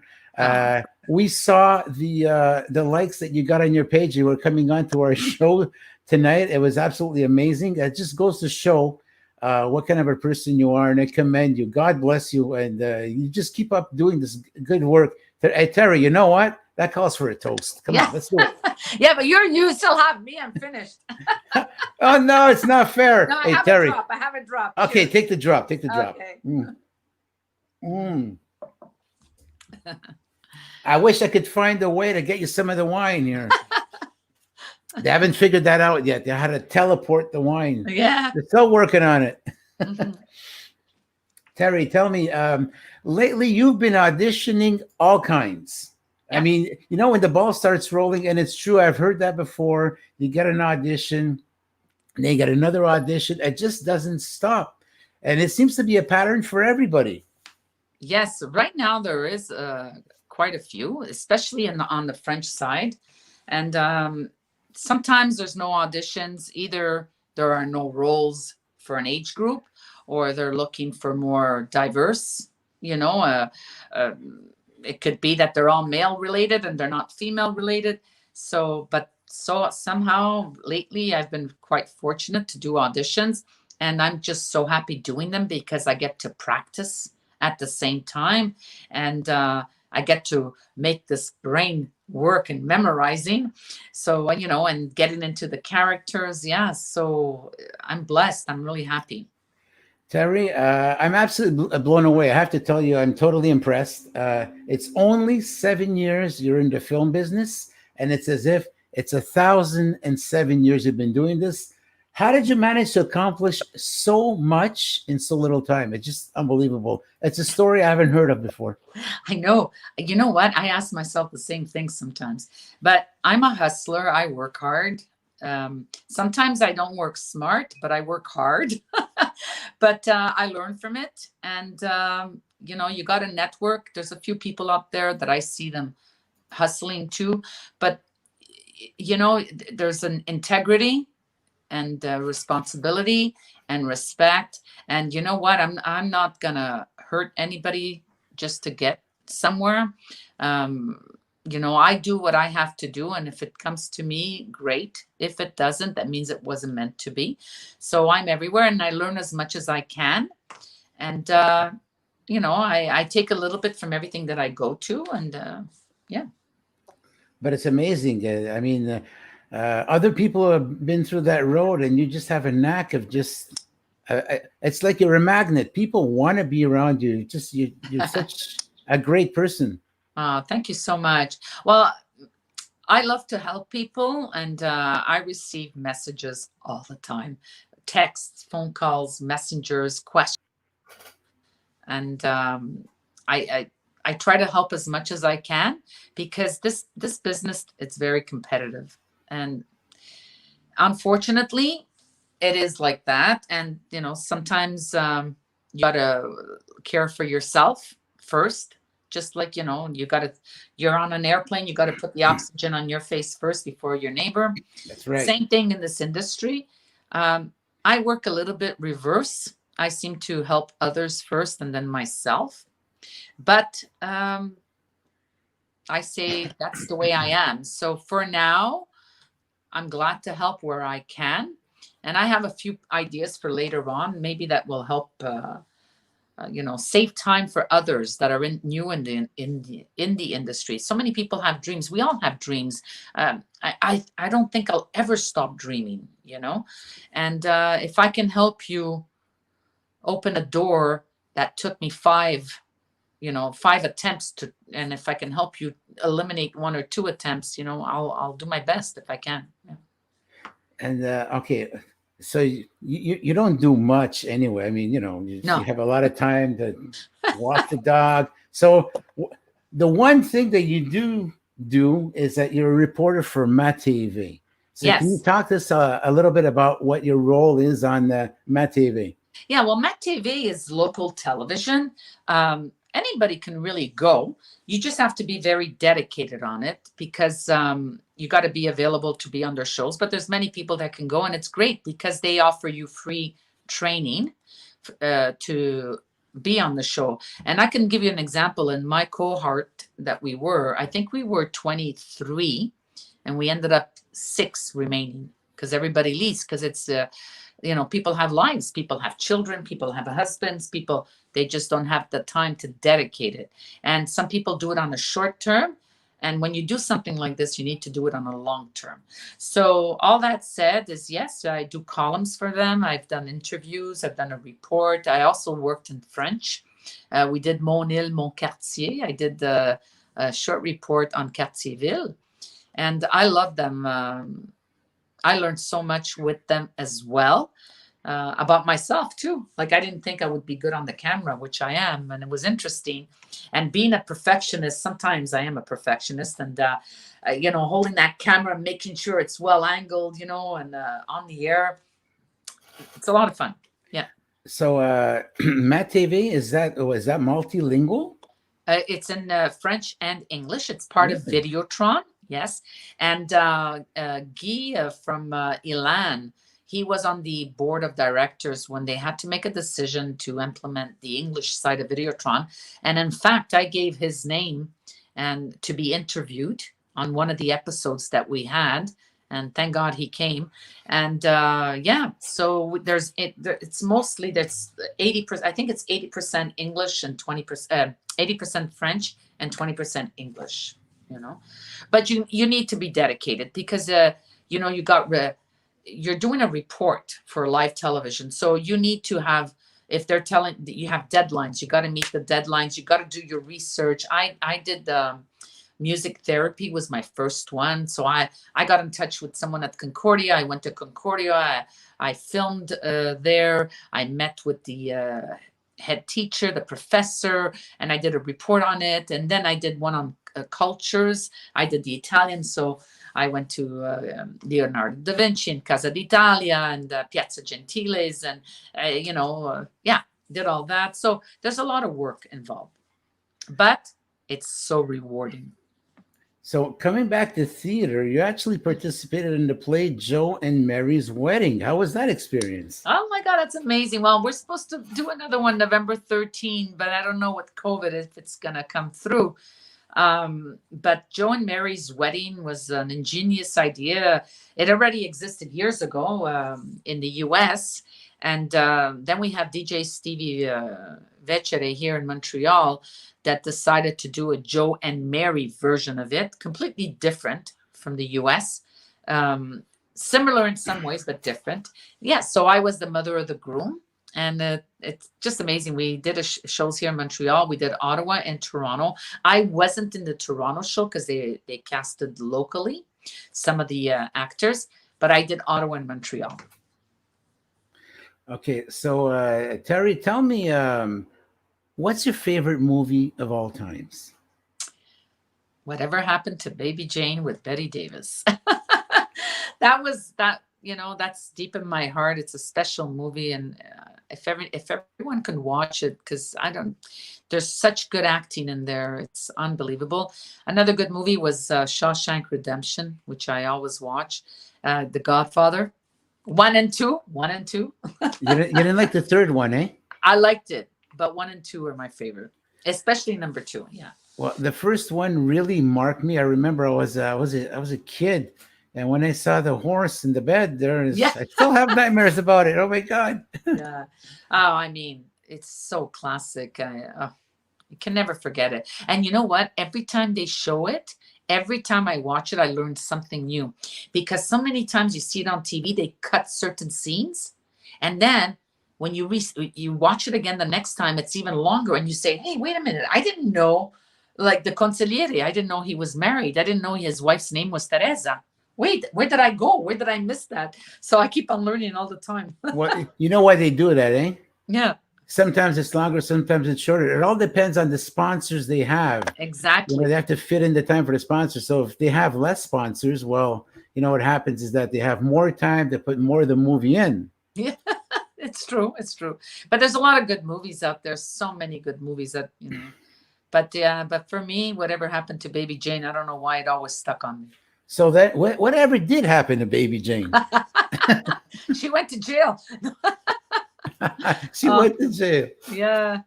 S1: We saw the likes that you got on your page. You were coming on to our show tonight. It was absolutely amazing. It just goes to show what kind of a person you are, and I commend you. God bless you, and you just keep up doing this good work. Hey, Terry, you know what? That calls for a toast. Come on, let's do it.
S2: Yeah, but you still have me. I'm finished.
S1: Oh, no, it's not fair.
S2: No,
S1: hey, Terry.
S2: I have a drop.
S1: Okay, take the drop. Take the drop.
S2: Okay.
S1: I wish I could find a way to get you some of the wine here. They haven't figured that out yet. They had to teleport the wine.
S2: Yeah.
S1: They're still working on it. Terry, tell me, lately you've been auditioning all kinds. Yeah. I mean, when the ball starts rolling, and it's true, I've heard that before. You get an audition, and then you get another audition. It just doesn't stop. And it seems to be a pattern for everybody.
S2: Yes, right now there is quite a few, especially on the French side. And sometimes there's no auditions. Either there are no roles for an age group, or they're looking for more diverse, it could be that they're all male related and they're not female related. So somehow lately I've been quite fortunate to do auditions, and I'm just so happy doing them because I get to practice at the same time. And I get to make this brain work and memorizing. So, and getting into the characters. Yeah. So I'm blessed. I'm really happy.
S1: Terry, I'm absolutely blown away. I have to tell you, I'm totally impressed. It's only 7 years you're in the film business, and it's as if it's 1,007 years you've been doing this. How did you manage to accomplish so much in so little time? It's just unbelievable. It's a story I haven't heard of before.
S2: I know. You know what? I ask myself the same thing sometimes, but I'm a hustler. I work hard. Sometimes I don't work smart, but I work hard. But I learn from it. And, you got a network. There's a few people out there that I see them hustling too. But, there's an integrity and responsibility and respect. And you know what? I'm not gonna hurt anybody just to get somewhere. I do what I have to do, and if it comes to me, great. If it doesn't, that means it wasn't meant to be. So I'm everywhere, and I learn as much as I can. And I take a little bit from everything that I go to, and yeah.
S1: But it's amazing. I mean, other people have been through that road, and you just have a knack of just. It's like you're a magnet. People want to be around you. You're such a great person.
S2: Thank you so much. Well, I love to help people, and I receive messages all the time, texts, phone calls, messengers, questions, and I try to help as much as I can, because this business, it's very competitive, and unfortunately, it is like that. And sometimes you gotta care for yourself first. Just like, you're on an airplane, you got to put the oxygen on your face first before your neighbor.
S1: That's right.
S2: Same thing in this industry. I work a little bit reverse. I seem to help others first and then myself. But I say that's the way I am. So for now, I'm glad to help where I can. And I have a few ideas for later on. Maybe that will help save time for others that are new in the industry. So many people have dreams. We all have dreams. I don't think I'll ever stop dreaming. And if I can help you open a door that took me five attempts to, and if I can help you eliminate one or two attempts, I'll do my best if I can. Yeah.
S1: And okay. So you don't do much anyway. I mean,
S2: No.
S1: you have a lot of time to walk the dog. So the one thing that you do is that you're a reporter for MAtv. So
S2: Yes.
S1: Can you talk to us a little bit about what your role is on MAtv?
S2: Yeah, well, MAtv is local television. Anybody can really go. You just have to be very dedicated on it, because you got to be available to be on their shows. But there's many people that can go, and it's great because they offer you free training to be on the show. And I can give you an example. In my cohort that I think we were 23, and we ended up 6 remaining, because everybody leaves, because it's people have lives, people have children, people have husbands, they just don't have the time to dedicate it. And some people do it on a short term. And when you do something like this, you need to do it on a long term. So all that said is, yes, I do columns for them. I've done interviews. I've done a report. I also worked in French. We did Mon Île, Mon Quartier. I did a short report on Quartierville. And I love them. I learned so much with them as well. About myself too. Like, I didn't think I would be good on the camera, which I am, and it was interesting. And being a perfectionist, sometimes I am a perfectionist, and holding that camera, making sure it's well angled, and on the air, it's a lot of fun. Yeah.
S1: So MAtv, is that multilingual?
S2: It's in French and English. It's part of Videotron. Yes. And Guy from Elan, he was on the board of directors when they had to make a decision to implement the English side of Videotron. And in fact, I gave his name and to be interviewed on one of the episodes that we had. And thank God he came. And so it's mostly, that's 80%. I think it's 80% English and 80% French and 20% English, you know. But you need to be dedicated because you know, you're doing a report for live television, so you need to have, if they're telling you have deadlines, you got to meet the deadlines, you got to do your research. I did music therapy was my first one, so I got in touch with someone at Concordia. I went to Concordia. I filmed there. I met with the head teacher, the professor, and I did a report on it. And then I did one on cultures. I did the Italian, so I went to Leonardo da Vinci and Casa d'Italia and Piazza Gentiles, and you know, yeah, did all that. So there's a lot of work involved, but it's so rewarding.
S1: So coming back to theater, you actually participated in the play Joe and Mary's Wedding. How was that experience?
S2: Oh my God, that's amazing. Well, we're supposed to do another one November 13, but I don't know what COVID if it's gonna come through. But Joe and Mary's Wedding was an ingenious idea. It already existed years ago in the US. And then we have DJ Stevie Vecere here in Montreal that decided to do a Joe and Mary version of it, completely different from the US. Similar in some ways, but different. Yeah, so I was the mother of the groom. And it's just amazing. We did shows here in Montreal. We did Ottawa and Toronto. I wasn't in the Toronto show because they casted locally some of the actors, but I did Ottawa and Montreal.
S1: Okay, so Terry, tell me, what's your favorite movie of all times?
S2: Whatever Happened to Baby Jane with Betty Davis. that. You know, that's deep in my heart. It's a special movie, and if everyone can watch it, because there's such good acting in there. It's unbelievable. Another good movie was Shawshank Redemption, which I always watch. The Godfather, 1 and 2.
S1: You didn't like the third one, eh?
S2: I liked it, but 1 and 2 are my favorite, especially number 2. Yeah.
S1: Well, the first one really marked me. I remember I was a kid. And when I saw the horse in the bed, I still have nightmares about it. Oh my God.
S2: Yeah. Oh, I mean, it's so classic. You can never forget it. And you know what? Every time they show it, every time I watch it, I learn something new. Because so many times you see it on TV, they cut certain scenes. And then when you watch it again the next time, it's even longer. And you say, hey, wait a minute. I didn't know, like the Consigliere, I didn't know he was married. I didn't know his wife's name was Teresa. Wait, where did I go? Where did I miss that? So I keep on learning all the time.
S1: Well, you know why they do that, eh?
S2: Yeah.
S1: Sometimes it's longer, sometimes it's shorter. It all depends on the sponsors they have.
S2: Exactly.
S1: You know, they have to fit in the time for the sponsors. So if they have less sponsors, well, you know what happens is that they have more time to put more of the movie in.
S2: Yeah, it's true. It's true. But there's a lot of good movies out there. So many good movies that, you know. But yeah, but for me, Whatever Happened to Baby Jane, I don't know why it always stuck on me.
S1: So that whatever did happen to Baby Jane?
S2: She went to jail.
S1: She went to jail.
S2: Yeah.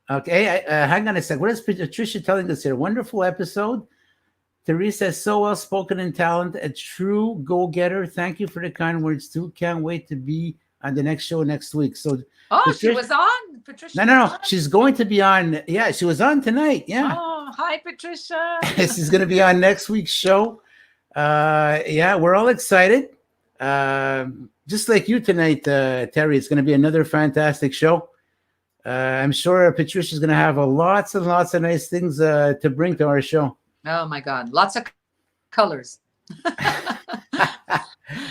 S1: Okay, hang on a sec. What is Patricia telling us here? Wonderful episode. Teresa is so well spoken and talented, a true go-getter. Thank you for the kind words too. Can't wait to be on the next show next week. So,
S2: she was on, Patricia.
S1: No. She's going to be on. Yeah, she was on tonight. Yeah.
S2: Oh, hi, Patricia.
S1: She's going to be on next week's show. Yeah, we're all excited. Just like you tonight, Terry. It's going to be another fantastic show. I'm sure Patricia's going to have lots and lots of nice things to bring to our show.
S2: Oh my God, lots of colors.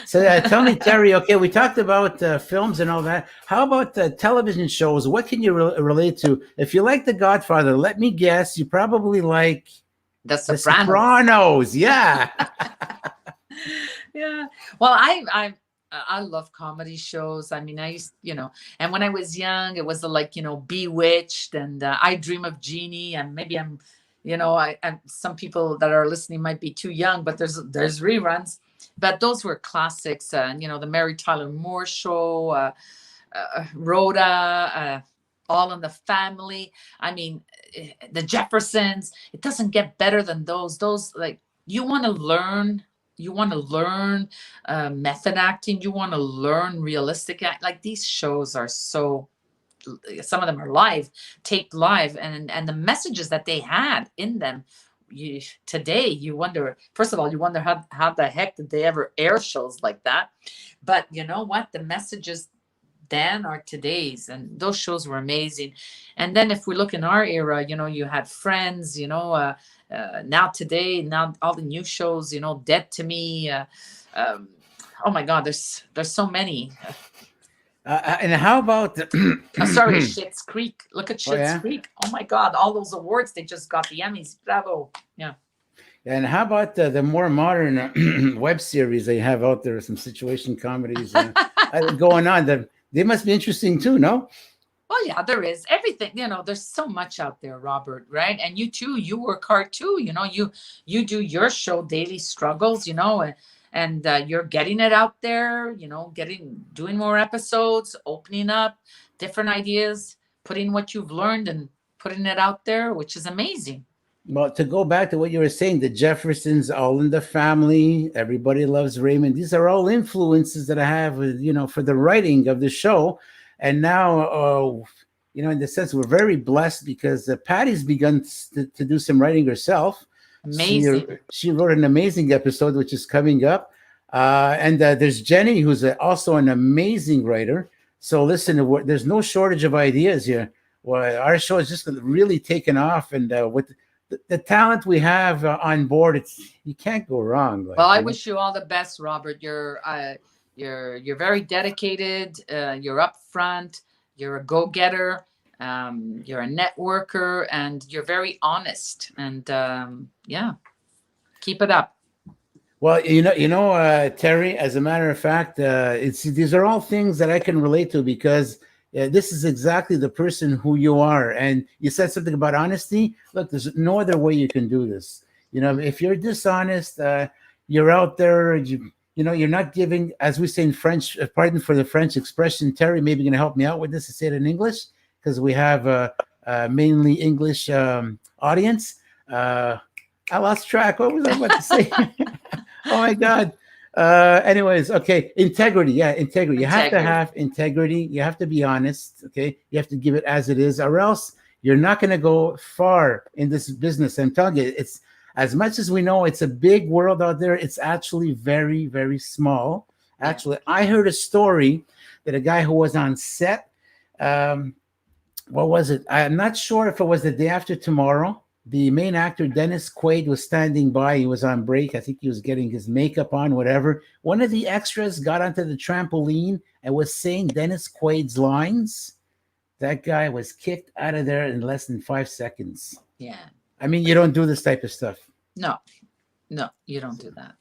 S1: So tell me, Terry. Okay, we talked about films and all that. How about television shows? What can you relate to? If you like The Godfather, let me guess, you probably like
S2: The Sopranos.
S1: The Sopranos. Yeah.
S2: Yeah. Well, I love comedy shows. I mean, I used, and when I was young, it was like, Bewitched and I Dream of Jeannie. And maybe I'm some people that are listening might be too young, but there's reruns. But those were classics. The Mary Tyler Moore Show, Rhoda, All in the Family. I mean, the Jeffersons. It doesn't get better than those. Those, like, you want to learn method acting. You want to learn realistic act. Like, these shows are so some of them are live, taped live, and the messages that they had in them. Today you wonder, first of all, you wonder how the heck did they ever air shows like that. But you know what, the messages then are today's, and those shows were amazing. And then if we look in our era, you had Friends, now today, now all the new shows, Dead to Me, um, oh my god, there's so many.
S1: And how about
S2: Sorry, Schitt's Creek. Look at
S1: Oh,
S2: Schitt's
S1: yeah?
S2: Creek. Oh my god, all those awards, they just got the Emmys. Bravo. Yeah.
S1: And how about the more modern web series they have out there? Some situation comedies going on. They must be interesting too, no?
S2: Well, yeah, there is everything. There's so much out there, Robert. Right? And you too. You work hard too. You do your show, Daily Struggles. And you're getting it out there. Doing more episodes, opening up different ideas, putting what you've learned and putting it out there, which is amazing.
S1: Well, to go back to what you were saying, the Jeffersons, All in the Family, Everybody Loves Raymond. These are all influences that I have, for the writing of the show. And now, in the sense, we're very blessed because Patty's begun to do some writing herself.
S2: Amazing.
S1: She wrote an amazing episode, which is coming up. And there's Jenny, who's also an amazing writer. So listen, there's no shortage of ideas here. Well, our show is just really taken off, and with the talent we have on board, you can't go wrong.
S2: Well, I wish you all the best, Robert. You're very dedicated. You're upfront. You're a go-getter. You're a networker, and you're very honest. And keep it up.
S1: Well, Terry. As a matter of fact, these are all things that I can relate to because this is exactly the person who you are. And you said something about honesty. Look, there's no other way you can do this. If you're dishonest, you're out there. You're not giving, as we say in French. Pardon for the French expression. Terry, maybe going to help me out with this to say it in English because we have a mainly English audience. I lost track. What was I about to say? Oh my God. Anyways, okay. Integrity. Yeah, integrity. You have to have integrity. You have to be honest. Okay. You have to give it as it is, or else you're not going to go far in this business. I'm telling you, it's as much as we know it's a big world out there, it's actually very, very small. Actually, I heard a story that a guy who was on set, what was it? I'm not sure if it was The Day After Tomorrow. The main actor, Dennis Quaid, was standing by. He was on break. I think he was getting his makeup on, whatever. One of the extras got onto the trampoline and was saying Dennis Quaid's lines. That guy was kicked out of there in less than 5 seconds.
S2: Yeah.
S1: I mean, you don't do this type of stuff.
S2: No, you don't do that.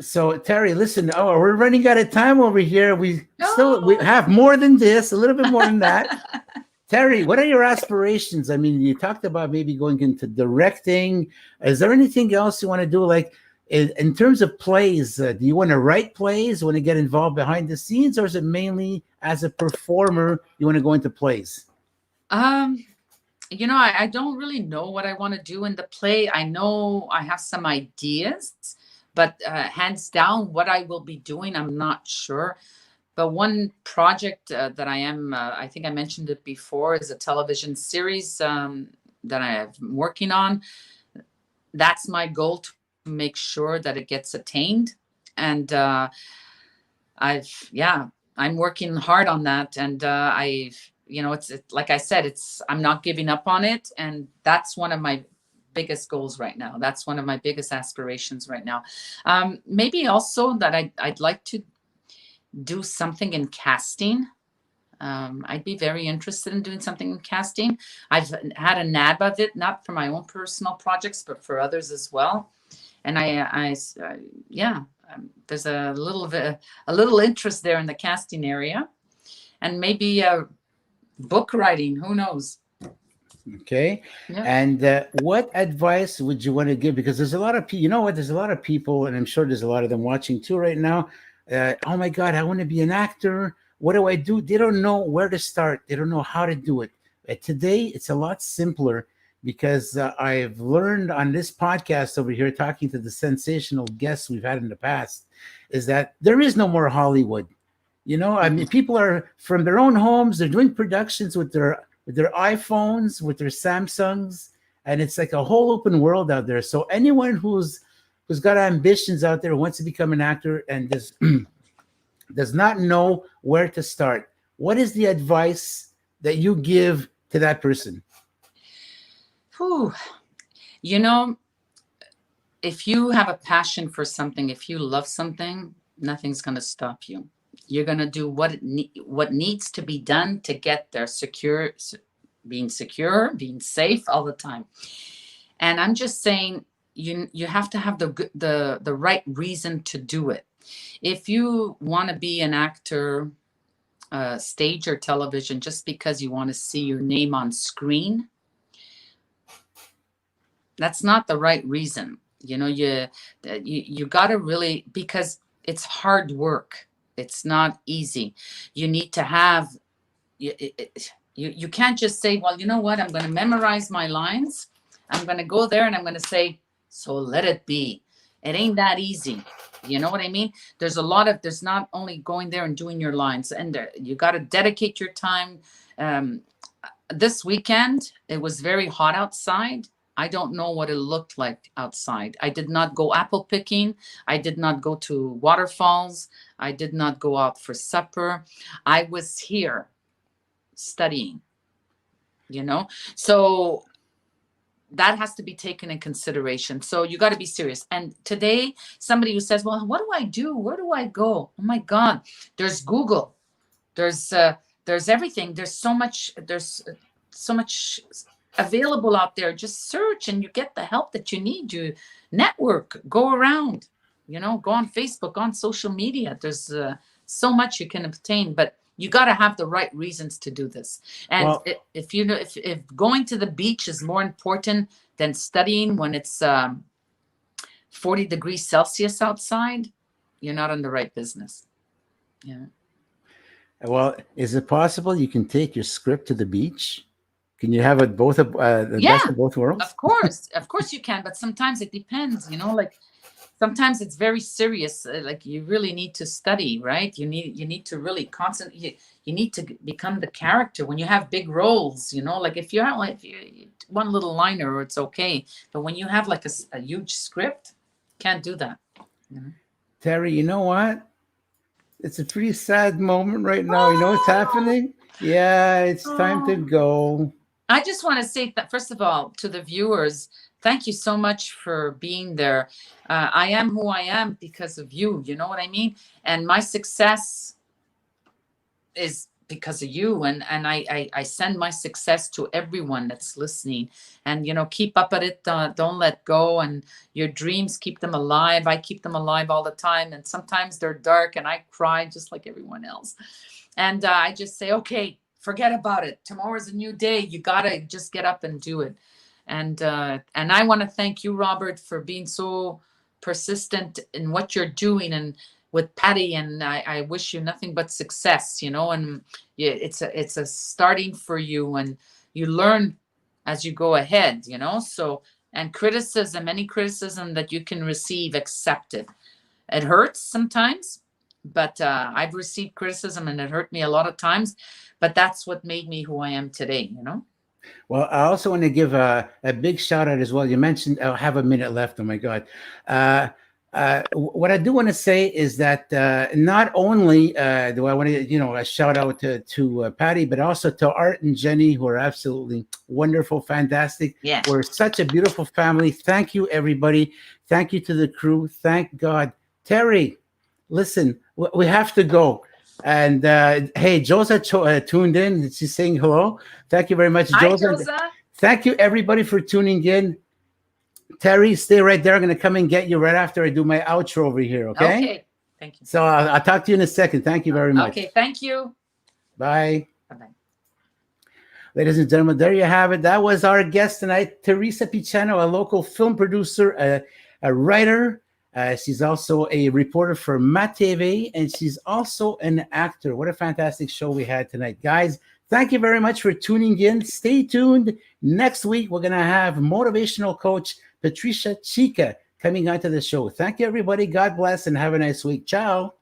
S1: So, Terry, listen. Oh, we're running out of time over here. We have more than this, a little bit more than that. Terry, what are your aspirations? I mean, you talked about maybe going into directing. Is there anything else you want to do? Like in terms of plays, do you want to write plays? Want to get involved behind the scenes, or is it mainly as a performer you want to go into plays?
S2: I don't really know what I want to do in the play. I know I have some ideas, but hands down, what I will be doing, I'm not sure. But one project that I think I mentioned it before, is a television series that I'm working on. That's my goal, to make sure that it gets attained. And I'm working hard on that. And it's like I said, I'm not giving up on it. And that's one of my biggest goals right now. That's one of my biggest aspirations right now. Maybe also that I'd like to do something in casting. I'd be very interested in doing something in casting. I've had a nab of it, not for my own personal projects, but for others as well. And there's a little interest there in the casting area, and maybe book writing. Who knows?
S1: Okay.
S2: Yeah.
S1: And what advice would you want to give? Because there's a lot of people, there's a lot of people, and I'm sure there's a lot of them watching too right now. Oh my God, I want to be an actor. What do I do? They don't know where to start. They don't know how to do it. Today, it's a lot simpler because I've learned on this podcast over here, talking to the sensational guests we've had in the past, is that there is no more Hollywood. I mean, people are from their own homes. They're doing productions with their iPhones, with their Samsungs, and it's like a whole open world out there. So anyone who's got ambitions out there, wants to become an actor, and does not know where to start, what is the advice that you give to that person?
S2: Whew. You know, if you have a passion for something, if you love something, nothing's going to stop you. You're going to do what needs to be done to get there, being secure, being safe all the time. And I'm just saying, you have to have the right reason to do it. If you want to be an actor, stage or television, just because you want to see your name on screen, that's not the right reason. You got to really, because it's hard work. It's not easy. You need to have, you can't just say, well, you know what, I'm going to memorize my lines. I'm going to go there and I'm going to say, so let it be. It ain't that easy. You know what I mean? There's not only going there and doing your lines, and you got to dedicate your time. This weekend, it was very hot outside. I don't know what it looked like outside. I did not go apple picking. I did not go to waterfalls. I did not go out for supper. I was here studying, So that has to be taken in consideration. So you got to be serious. And today, somebody who says, well, what do I do? Where do I go? Oh my God, there's Google. There's everything. There's so much available out there. Just search and you get the help that you need. You network, go around, go on Facebook, on social media. There's so much you can obtain, but you got to have the right reasons to do this. And if going to the beach is more important than studying when it's 40 degrees Celsius outside, you're not in the right business. Yeah.
S1: Well, is it possible you can take your script to the beach? Can you have it both the best of both worlds?
S2: Of course you can, but sometimes it depends, like sometimes it's very serious. Like you really need to study, right? You need to really concentrate. You need to become the character when you have big roles, like if you one little liner, it's okay. But when you have like a huge script, can't do that.
S1: Terry, you know what? It's a pretty sad moment right now. You know what's happening? Yeah, it's time to go.
S2: I just want to say that, first of all, to the viewers, thank you so much for being there. I am who I am because of you. You know what I mean? And my success is because of you. And I send my success to everyone that's listening. And, keep up at it. Don't let go. And your dreams, keep them alive. I keep them alive all the time. And sometimes they're dark and I cry just like everyone else. And I just say, okay, forget about it. Tomorrow's a new day. You got to just get up and do it. And I want to thank you, Robert, for being so persistent in what you're doing and with Patty. And I wish you nothing but success, and it's a starting for you, and you learn as you go ahead, so, and any criticism that you can receive, accept it. It hurts sometimes, but I've received criticism and it hurt me a lot of times, but that's what made me who I am today,
S1: Well, I also want to give a big shout out as well. You mentioned, I have a minute left. Oh my God. What I do want to say is that not only do I want to, a shout out to Patty, but also to Art and Jenny, who are absolutely wonderful, fantastic.
S2: Yeah.
S1: We're such a beautiful family. Thank you, everybody. Thank you to the crew. Thank God. Terry, listen, we have to go. And hey, Josa tuned in. She's saying hello. Thank you very much, Josa.
S2: Hi, Josa.
S1: Thank you, everybody, for tuning in. Terry, stay right there. I'm going to come and get you right after I do my outro over here, okay?
S2: Okay. Thank you.
S1: So I'll talk to you in a second. Thank you very much.
S2: Okay, thank you.
S1: Bye.
S2: Bye-bye.
S1: Ladies and gentlemen, there you have it. That was our guest tonight, Teresa Picciano, a local film producer, a writer. She's also a reporter for MAtv, and she's also an actor. What a fantastic show we had tonight. Guys, thank you very much for tuning in. Stay tuned. Next week, we're going to have motivational coach Patricia Chica coming onto the show. Thank you, everybody. God bless, and have a nice week. Ciao.